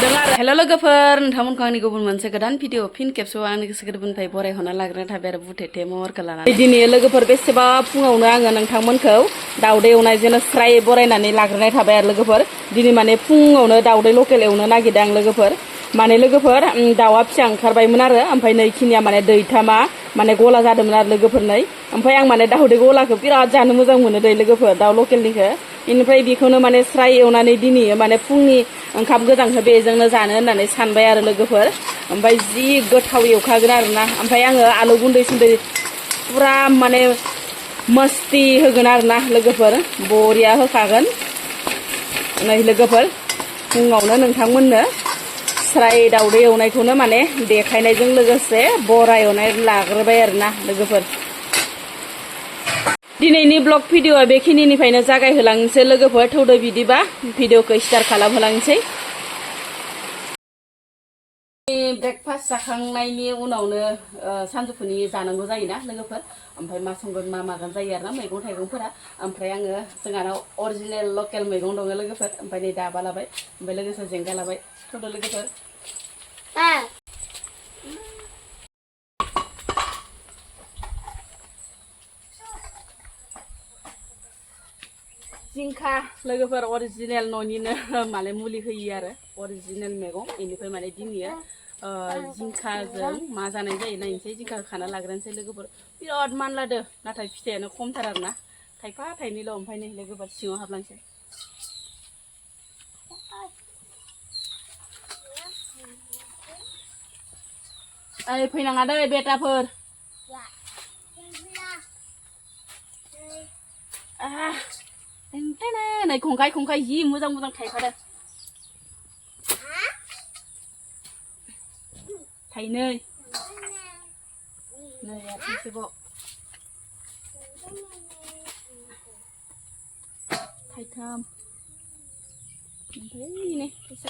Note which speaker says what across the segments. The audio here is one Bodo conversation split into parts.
Speaker 1: मोनदों आरो हेल' लोगोफोर नोंथांमोनखौ आंनि गुबुन मोनसे गोदान भिडिअ फिन खेबसेआव आंनि गोसो गोरबोनिफ्राय बरायहरना लाग्रोनाय थाबाय आरो बुथेथे महरखौ लानानै दिनै लोगोफोर बेसेबा फुङावनो आङो नोंथांमोनखौ दाउदै एवनायजोंनो स्राय बरायनानै लाग्रोनाय थाबाय आरो लोगोफोर दिनै माने फुङावनो दाउदै लकेल एवनो नागिरदों आं लोगोफोर माने लोगोफोर दाउआ फिसा ओंखारबायमोन आरो ओमफ्राय नै खिनिया माने दैथामा माने गला जादोंमोन आरो लोगोफोर नै ओमफ्राय आं माने दाउदै गलाखौ बिराद जानो मोजां मोनो दै लोगोफोर दाउ लकेलनिखौ बेनिफ्राय बेखौनो माने स्राय एवनानै दिनै माने फुंनि ओंखाम गोजांखौ बेजोंनो जानो होननानै सानबाय आरो लोगोफोर ओमफ्राय जि गोथाव एवखागोन आरोना ओमफ्राय आङो आलु गुन्दै सुन्दै पुरा माने मस्ति होगोन आरोना लोगोफोर बरिया होखागोन नै लोगोफोर फुङावनो नोंथांमोननो स्राय दाउदै एवनायखौनो माने देखायनायजों लोगोसे बरा एवनाय लाग्रोबाय आरोना लोगोफोर दिनैनि ब्लग भिडिअआ बेखिनिनिफ्रायनो जागायहोलांनोसै लोगोफोर थौदो बिदिबा भिडिअखौ स्टार्ट खालामहोलांनोसै ब्रेकफास्ट जाखांनायनि उनावनो सानजौफुनि जानांगौ जायोना लोगोफोर ओमफ्राय मा संगोन मा मागोन जायो आरोना मैगं थाइगंफोरा ओमफ्राय आङो जोंहानाव अरिजिनेल लकेल मैगं दङ लोगोफोर ओमफ्राय नै दाबा लाबाय ओमफ्राय लोगोसे जेंगा लाबाय थौदो लोगोफोर जिंखा लोगोफोर अरिजिनेल न'निनो माने मुलि होयो आरो अरिजिनेल मैगं बेनिफ्राय माने दिनै जिंखाजों मा जानाय जायो नायनोसै जिंखाखौ खाना लाग्रोनोसै लोगोफोर बिराद मानलादो नाथाय फिथाइयानो खमथार आरोना थाइफा थाइनैल' ओमफ्राय नै लोगोफोर सिङाव हाबलांसै ओइ फैनाङा दै बेटाफोर नै खंखाय खंखाय जि मोजां मोजां थाइखादों थाइनै नै थाइसेबाव थाइथाम ओमफ्राय नै थाइसे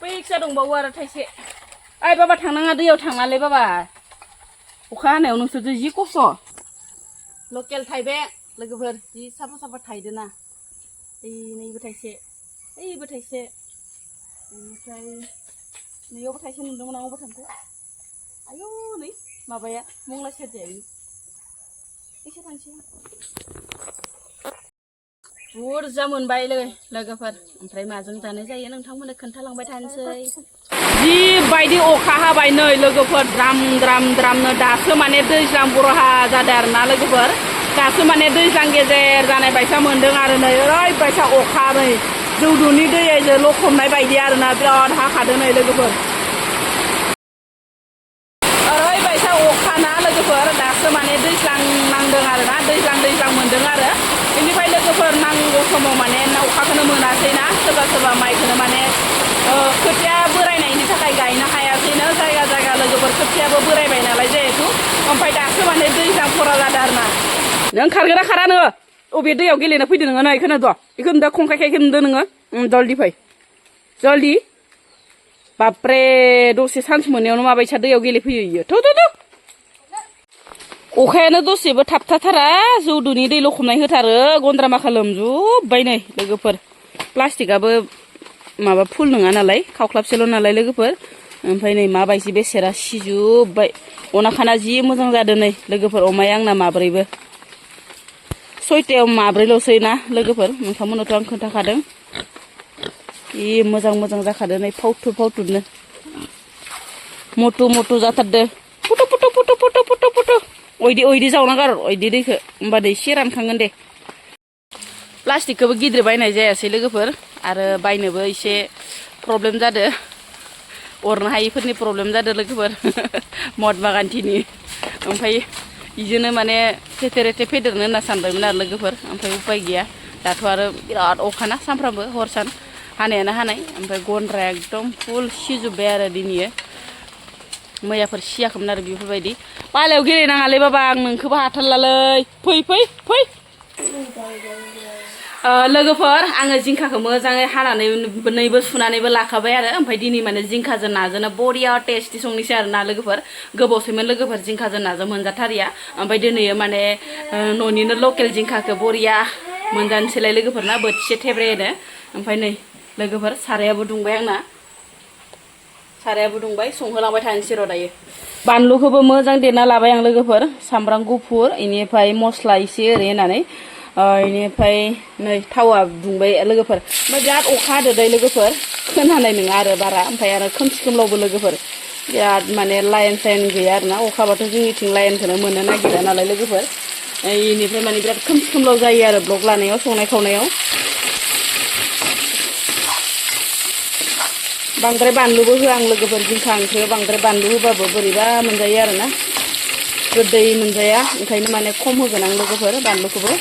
Speaker 1: बैसा दंबावो आरो थाइसे ओइ बाबा थांनाङा दैयाव थांनालै बाबा अखा हानायाव नोंसोरजों जि खस्थ' लकेल थाइबें लोगोफोर जि साफा साफा थाइदोना नैबो थाइसे ओइबो थाइसे बेनिफ्राय नैयावबो थाइसे नुदोंमोन आं अबाव थांखो आयौ नै माबाया मंला सेरजाया एसे थांसै बुरजा मोनबाय लोगोफोर ओमफ्राय माजों जानाय जायो नोंथांमोननो खोन्थालांबाय थानोसै जिबायदि अखा हाबाय नै लोगोफोर द्राम द्राम द्रामनो दासो माने दैज्लां बरहा जादों आरोना लोगोफोर दासो माने दैज्लां गेजेर जानाय बायसा मोन्दों आरो नै ओरैबायसा अखा नै जौदुनि दैजों लखबनाय बायदि आरोना बिराद हाखादों नै लोगोफोर ओरैबायसा अखा ना लोगोफोर दासो माने दैज्लां नांदों आरोना दैज्लां मोन्दों आरो बेनिफ्राय लोगोफोर नांगौ समाव माने अखाखौनो मोनासैना सोरबा सोरबा माइखौनो माने खोथिया बोरायनायनि थाखाय गायनो हायासैनो जायगा जायगा लोगोफोर खोथियाबो बोरायबाय नालाय जिहेतु ओमफ्राय दासो माने दैज्लां खरा जादों आरोना नों खारगोना खारा नोङो अबे दैयाव गेलेनो फैदो नोङो नै बेखौनो बेखौनो दा खंखायखायखौ नुदो नोङो जल्दि फै जल्दि बाप्रे दसे सान्स मोननायावनो माबायसा दैयाव गेलेफैयो इयो थ' अखायानो दसेबो थाबथाथारा जौदुनि दै लखबनाय होथारो गन्द्रा माखा लोमजोब्बाय नै लोगोफोर प्लास्टिकआबो माबा फुल नङा नालाय खावख्लाबसेल' नालाय लोगोफोर ओमफ्राय नै माबायदि बेसेरा सिजोब्बाय अनाखाना जि मोजां जादों नै लोगोफोर अमाया आंना माब्रैबो 6थायाव माब्रैल'सै ना लोगोफोर नोंथांमोननोथ' आं खोन्थाखादों जि मोजां जाखादों नै फावथुबनो मटु जाथारदो फुटु ओइदि जावना गार ओइदि दैखौ होमबा दै एसे रानखांगोन दे प्लास्टिकखौबो गिदिर बायनाय जायासै लोगोफोर आरो बायनोबो एसे प्रब्लेम जादो अरनो हायिफोरनि प्रब्लेम जादो लोगोफोर महात्मा गान्धीनि ओमफ्राय बिजोंनो माने थेथे रेथे फेदेरनो होनना सानबायमोन आरो लोगोफोर ओमफ्राय उपाय गैया दाथ' आरो बिराद अखाना सानफ्रामबो हर सान हानायानो हानाय ओमफ्राय गन्द्राया एकदम फुल सिजोब्बाय आरो दिनैयो मैयाफोर सियाखैमोन आरो बेफोरबायदि बालायाव गेलेनाङालै बाबा आं नोंखौबो हाथारलालै फै लोगोफोर आङो जिंखाखौ मोजाङै हानानैबो सुनानैबो लाखाबाय आरो ओमफ्राय दिनै माने जिंखाजों नाजोंनो बरिया टेस्टि संनोसै आरो ना लोगोफोर गोबावसैमोन लोगोफोर जिंखाजों नाजों मोनजाथारिया ओमफ्राय दिनै माने न'निनो लकेल जिंखाखौ बरिया मोनजानोसैलाय लोगोफोरना बोथिसे थेब्रेनो ओमफ्राय नै लोगोफोर सारायाबो दुंबाय आंना सारायाबो दुंबाय संहोलांबाय थानोसै र' दायो बानलुखौबो मोजां देना लाबाय आं लोगोफोर सामब्राम गुफुर इनिफ्राय मस्ला एसे ओरै होनानै इनिफ्राय नै थावा दुंबाय लोगोफोर ओमफ्राय बिराद अखा हादो दै लोगोफोर खोनानाय नङा आरो बारा ओमफ्राय आरो खोमसि खोमलावबो लोगोफोर बिराद माने लाइन साइन गैया आरोना अखाबाथ' जोंनिथिं लाइनखौनो मोननो नागिरा नालाय लोगोफोर इनिफ्राय माने बिराद खोमसि खोमलाव जायो आरो ब्लग लानायाव संनाय खावनायाव बांद्राय बानलुबो होआ आं लोगोफोर जिंखा ओंख्रियाव बांद्राय बानलु होबाबो बोरैबा मोनजायो आरोना गोदै मोनजाया ओंखायनो माने खम होगोन आं लोगोफोर बानलुखौबो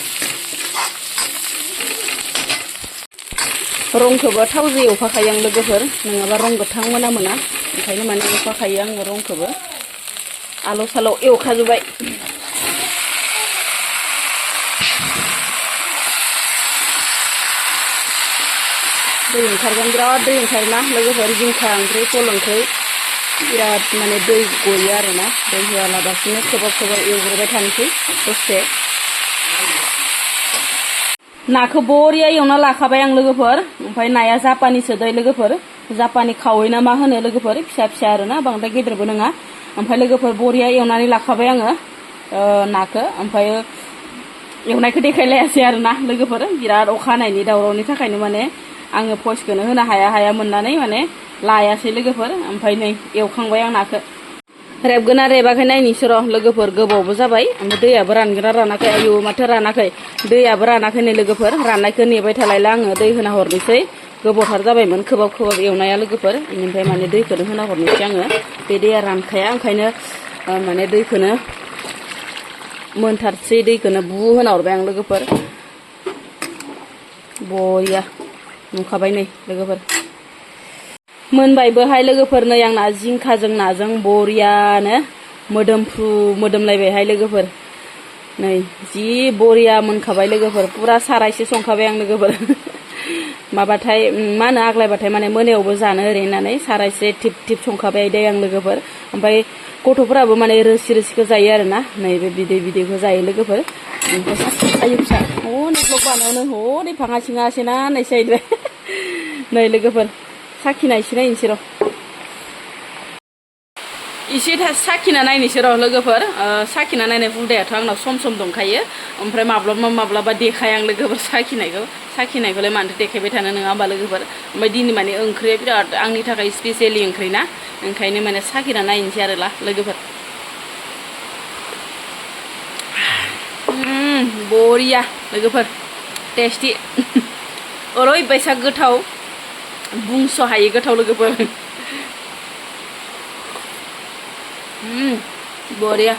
Speaker 1: रंखौबो थावजों एवफाखायो आं लोगोफोर नङाबा रं गोथां मोना ओंखायनो माने एवफाखायो आङो रंखौबो आलौ सालौ एवखाजोब्बाय दै ओंखारगोन बिराद दै ओंखारोना लोगोफोर जिंखा ओंख्रि फल ओंख्रि बिराद माने दै गयो आरोना दै होआलाबासिनो खोबाब एवग्रोबाय थानोसै दसे नाखौ बरिया एवना लाखाबाय आं लोगोफोर ओमफ्राय नाया जापानिसो दै लोगोफोर जापानि खावै ना मा होनो लोगोफोर फिसा फिसा आरोना बांद्राय गेदेरबो नङा ओमफ्राय लोगोफोर बरिया एवनानै लाखाबाय आङो नाखौ ओमफ्राय एवनायखौ देखायलायासै आरोना लोगोफोर बिराद अखा हानायनि दावरावनि थाखायनो माने आङो भइसखौनो होनो हाया मोननानै माने लायासै लोगोफोर ओमफ्राय नै एवखांबाय आं नाखौ रेबगोना रेबाखै नायनोसै र' लोगोफोर गोबावबो जाबाय ओमफ्राय दैयाबो रानगोना रानाखै आयौ माथो रानाखै दैयाबो रानाखै नै लोगोफोर राननायखौ नेबाय थालायला आङो दै होना हरनोसै गोबावथार जाबायमोन खोबाब एवनाया लोगोफोर बेनिफ्राय माने दैखौनो होना हरनोसै आङो बे दैया रानखाया ओंखायनो माने दैखौनो मोनथारसै दैखौनो बु होना हरबाय आं लोगोफोर बरिया नुखाबाय नै लोगोफोर मोनबायबोहाय लोगोफोर नै आंना जिंखाजों नाजों बरियानो मोदोमफ्रु मोदोमलायबायहाय लोगोफोर नै जि बरिया मोनखाबाय लोगोफोर पुरा सारायसे संखाबाय आं लोगोफोर माबाथाय मा होनो आग्लायबाथाय माने मोनायावबो जानो ओरै होननानै सारायसे टिप टिप संखाबाय दे आं लोगोफोर ओमफ्राय गथ'फोराबो माने रोसि जायो आरोना नैबे बिदैखौ जायो लोगोफोर ओमफ्राय आयु फिसा नै ब्लग बानायावनो नै फाङा सिङासैना होननायसै नै लोगोफोर साखिनायसै नायनोसै र' एसे साखिना नायनोसै र' लोगोफोर साखिना नायनाय हुदायाथ' आंनाव सम दंखायो ओमफ्राय माब्लाबा देखाया आं लोगोफोर साखिनायखौलाय मानोथो देखायबाय थानो नङा होमबा लोगोफोर ओमफ्राय दिनै माने ओंख्रिया बिराद आंनि थाखाय स्पेसियेलि ओंख्रि ना ओंखायनो माने साखिना नायनोसै आरो लोगोफोर बरिया लोगोफोर टेस्टि ओरैबायसा गोथाव बुंस' हायै गोथाव लोगोफोर बरिया